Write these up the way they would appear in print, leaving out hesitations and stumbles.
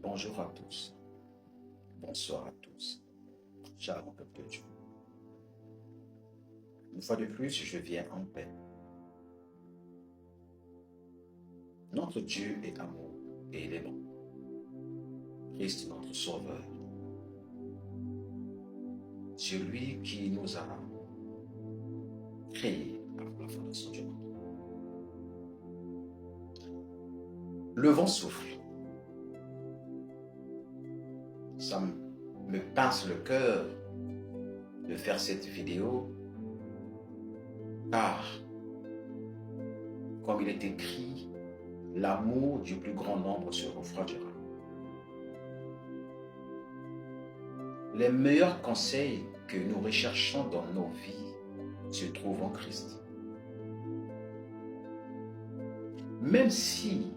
Bonjour à tous, bonsoir à tous, cher peuple de Dieu. Une fois de plus, je viens en paix. Notre Dieu est amour et il est bon. Christ notre Sauveur. Celui qui nous a créés avant la fondation du monde. Le vent souffle. Ça me pince le cœur de faire cette vidéo car, comme il est écrit, l'amour du plus grand nombre se refroidira. Les meilleurs conseils que nous recherchons dans nos vies se trouvent en Christ. Même si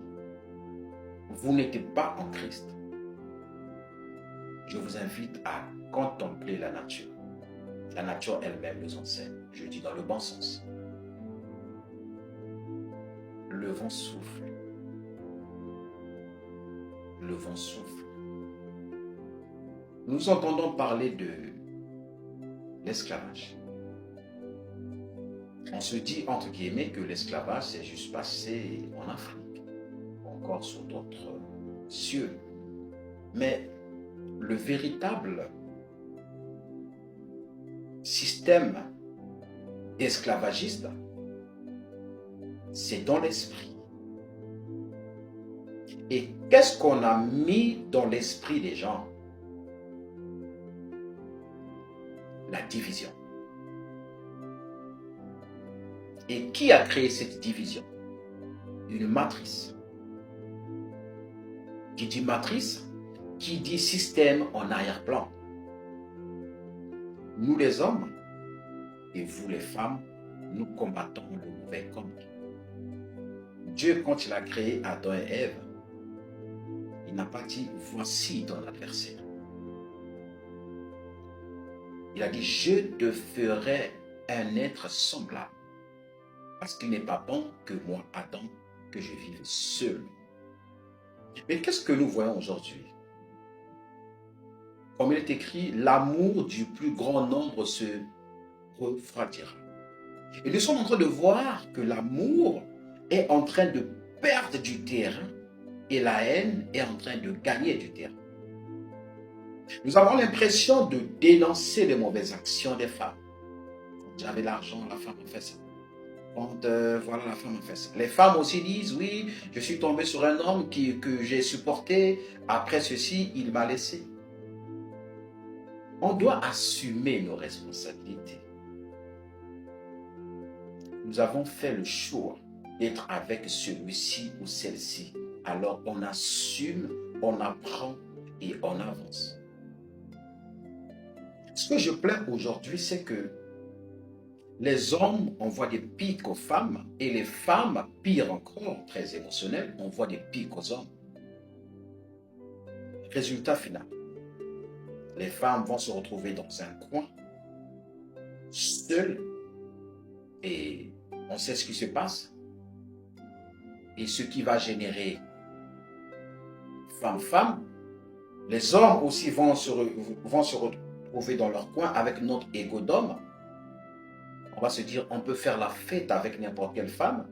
vous n'êtes pas en Christ, je vous invite à contempler la nature. La nature elle-même nous enseigne, je dis dans le bon sens. Le vent souffle. Le vent souffle. Nous entendons parler de l'esclavage. On se dit, entre guillemets, que l'esclavage s'est juste passé en Afrique, encore sur d'autres cieux. Mais le véritable système esclavagiste, c'est dans l'esprit. Et qu'est-ce qu'on a mis dans l'esprit des gens? La division. Et qui a créé cette division? Une matrice. Qui dit matrice, qui dit système en arrière-plan. Nous les hommes et vous les femmes, nous combattons le mauvais combat. Dieu, quand il a créé Adam et Ève, il n'a pas dit « voici ton adversaire ». Il a dit « je te ferai un être semblable ». Parce qu'il n'est pas bon que moi, Adam, que je vive seul. Mais qu'est-ce que nous voyons aujourd'hui? Comme il est écrit, l'amour du plus grand nombre se refroidira. Et nous sommes en train de voir que l'amour est en train de perdre du terrain et la haine est en train de gagner du terrain. Nous avons l'impression de dénoncer les mauvaises actions des femmes. Quand j'avais l'argent, la femme a fait ça. Quand voilà, la femme a fait ça. Les femmes aussi disent, oui, je suis tombé sur un homme que j'ai supporté. Après ceci, il m'a laissé. On doit assumer nos responsabilités. Nous avons fait le choix d'être avec celui-ci ou celle-ci. Alors on assume, on apprend et on avance. Ce que je plains aujourd'hui, c'est que les hommes envoient des pics aux femmes et les femmes, pire encore, très émotionnelles, envoient des pics aux hommes. Résultat final, les femmes vont se retrouver dans un coin, seules, et on sait ce qui se passe. Et ce qui va générer femme-femme, les hommes aussi vont se retrouver dans leur coin avec notre ego d'homme. On va se dire, on peut faire la fête avec n'importe quelle femme.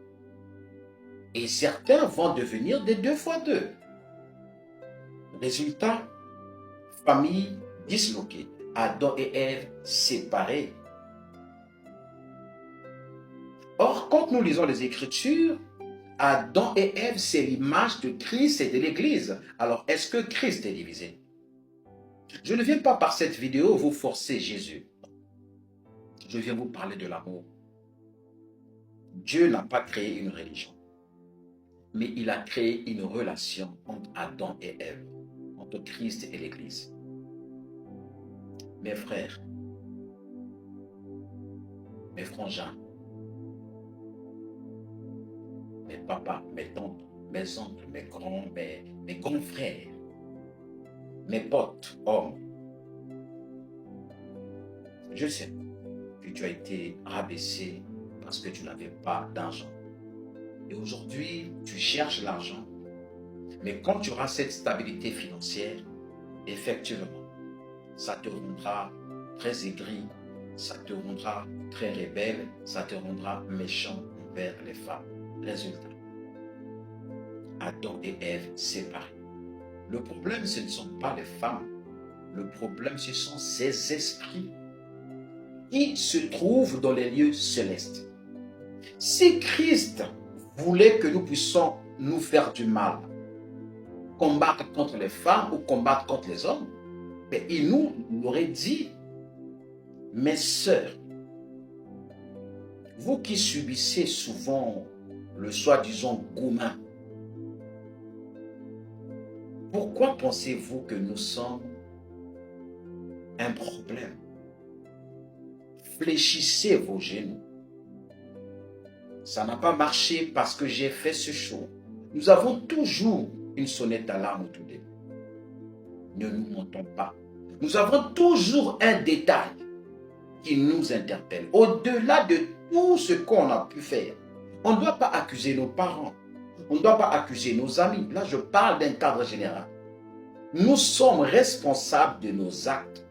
Et certains vont devenir des 2x2. Résultat, famille disloquée. Adam et Ève séparés. Or, quand nous lisons les Écritures, Adam et Ève, c'est l'image de Christ et de l'Église. Alors, est-ce que Christ est divisé? Je ne viens pas par cette vidéo vous forcer Jésus. Je viens vous parler de l'amour. Dieu n'a pas créé une religion, mais il a créé une relation entre Adam et Ève, entre Christ et l'Église. Mes frères, mes frangins, mes papas, mes tantes, mes oncles, mes grands frères, mes potes, hommes, je sais que tu as été rabaissé parce que tu n'avais pas d'argent. Et aujourd'hui, tu cherches l'argent Mais quand tu auras cette stabilité financière, effectivement, ça te rendra très aigri, ça te rendra très rebelle, ça te rendra méchant envers les femmes. Résultat, Adam et Ève séparés. Le problème, ce ne sont pas les femmes. Le problème, ce sont ces esprits qui se trouvent dans les lieux célestes. Si Christ voulait que nous puissions nous faire du mal, combattre contre les femmes ou combattre contre les hommes, mais il nous aurait dit, mes sœurs, vous qui subissez souvent le soi-disant gourmand, pourquoi pensez-vous que nous sommes un problème? Fléchissez vos genoux. Ça n'a pas marché parce que j'ai fait ce show. Nous avons toujours une sonnette d'alarme autour de nous. Ne nous mentons pas. Nous avons toujours un détail qui nous interpelle. Au-delà de tout ce qu'on a pu faire, on ne doit pas accuser nos parents. On ne doit pas accuser nos amis. Là, je parle d'un cadre général. Nous sommes responsables de nos actes.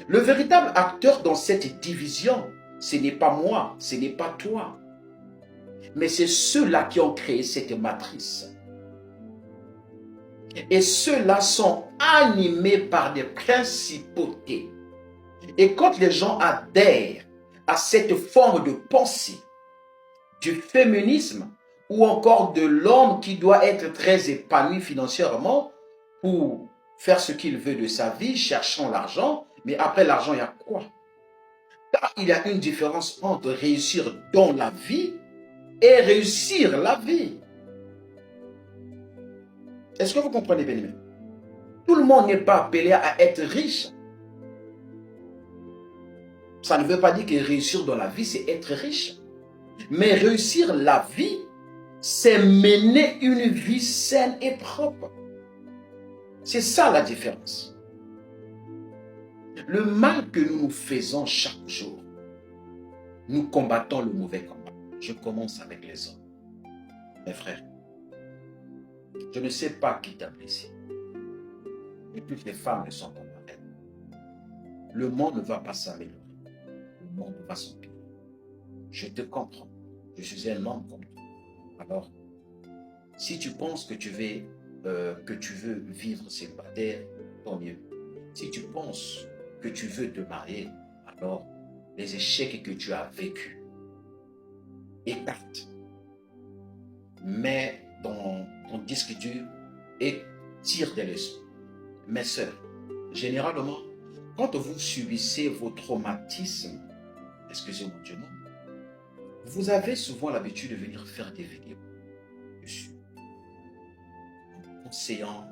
Le véritable acteur dans cette division, ce n'est pas moi, ce n'est pas toi. Mais c'est ceux-là qui ont créé cette matrice. Et ceux-là sont animés par des principautés. Et quand les gens adhèrent à cette forme de pensée, du féminisme, ou encore de l'homme qui doit être très épanoui financièrement pour faire ce qu'il veut de sa vie, cherchant l'argent, mais après l'argent, il y a quoi? Car il y a une différence entre réussir dans la vie et réussir la vie. Est-ce que vous comprenez bien? Tout le monde n'est pas appelé à être riche. Ça ne veut pas dire que réussir dans la vie, c'est être riche. Mais réussir la vie, c'est mener une vie saine et propre. C'est ça la différence. Le mal que nous nous faisons chaque jour, nous combattons le mauvais combat. Je commence avec les hommes. Mes frères, je ne sais pas qui t'apprécie. Et toutes les femmes ne sont pas pareilles. Le monde ne va pas s'améliorer. Le monde va s'empirer. Je te comprends. Je suis un homme comme toi. Alors, si tu penses que tu veux vivre célibataire, tant mieux. Si tu penses que tu veux te marier, alors les échecs que tu as vécus, écarte. Mets dans ton disque dur et tire des leçons. Mes sœurs, généralement, quand vous subissez vos traumatismes, excusez-moi du nom, vous avez souvent l'habitude de venir faire des vidéos dessus, en conseillant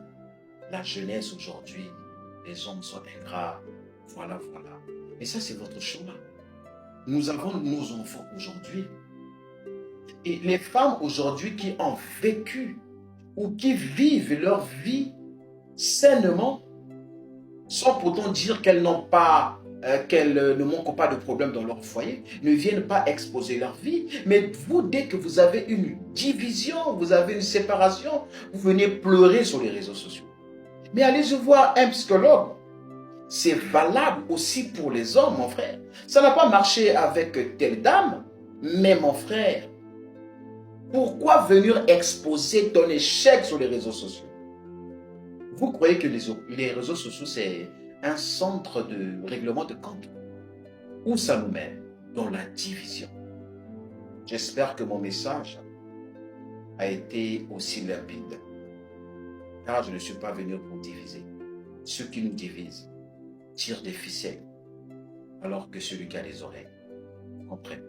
la jeunesse aujourd'hui, les hommes sont ingrats, voilà. Mais ça, c'est votre chemin. Nous avons nos enfants aujourd'hui. Et les femmes aujourd'hui qui ont vécu ou qui vivent leur vie sainement, sans pourtant dire qu'elles n'ont pas qu'elles ne manquent pas de problèmes dans leur foyer, ne viennent pas exposer leur vie. Mais vous, dès que vous avez une division, vous avez une séparation, vous venez pleurer sur les réseaux sociaux. Mais allez voir un psychologue. C'est valable aussi pour les hommes, mon frère. Ça n'a pas marché avec telle dame, mais mon frère, pourquoi venir exposer ton échec sur les réseaux sociaux? Vous croyez que les réseaux sociaux, c'est un centre de règlement de compte? Où ça nous mène? Dans la division. J'espère que mon message a été aussi limpide. Car je ne suis pas venu pour diviser. Ceux qui nous divisent tirent des ficelles, alors que celui qui a les oreilles comprenne.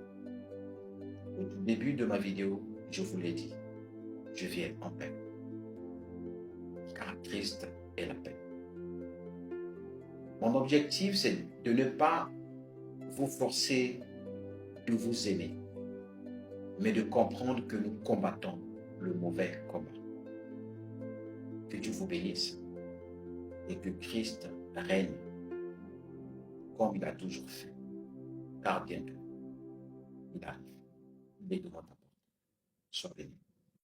Au début de ma vidéo, je vous l'ai dit, je viens en paix. Car Christ est la paix. Mon objectif, c'est de ne pas vous forcer de vous aimer, mais de comprendre que nous combattons le mauvais combat. Que Dieu vous bénisse et que Christ règne comme il a toujours fait. Car bientôt, il arrive. Il est devant ta porte. Sois béni.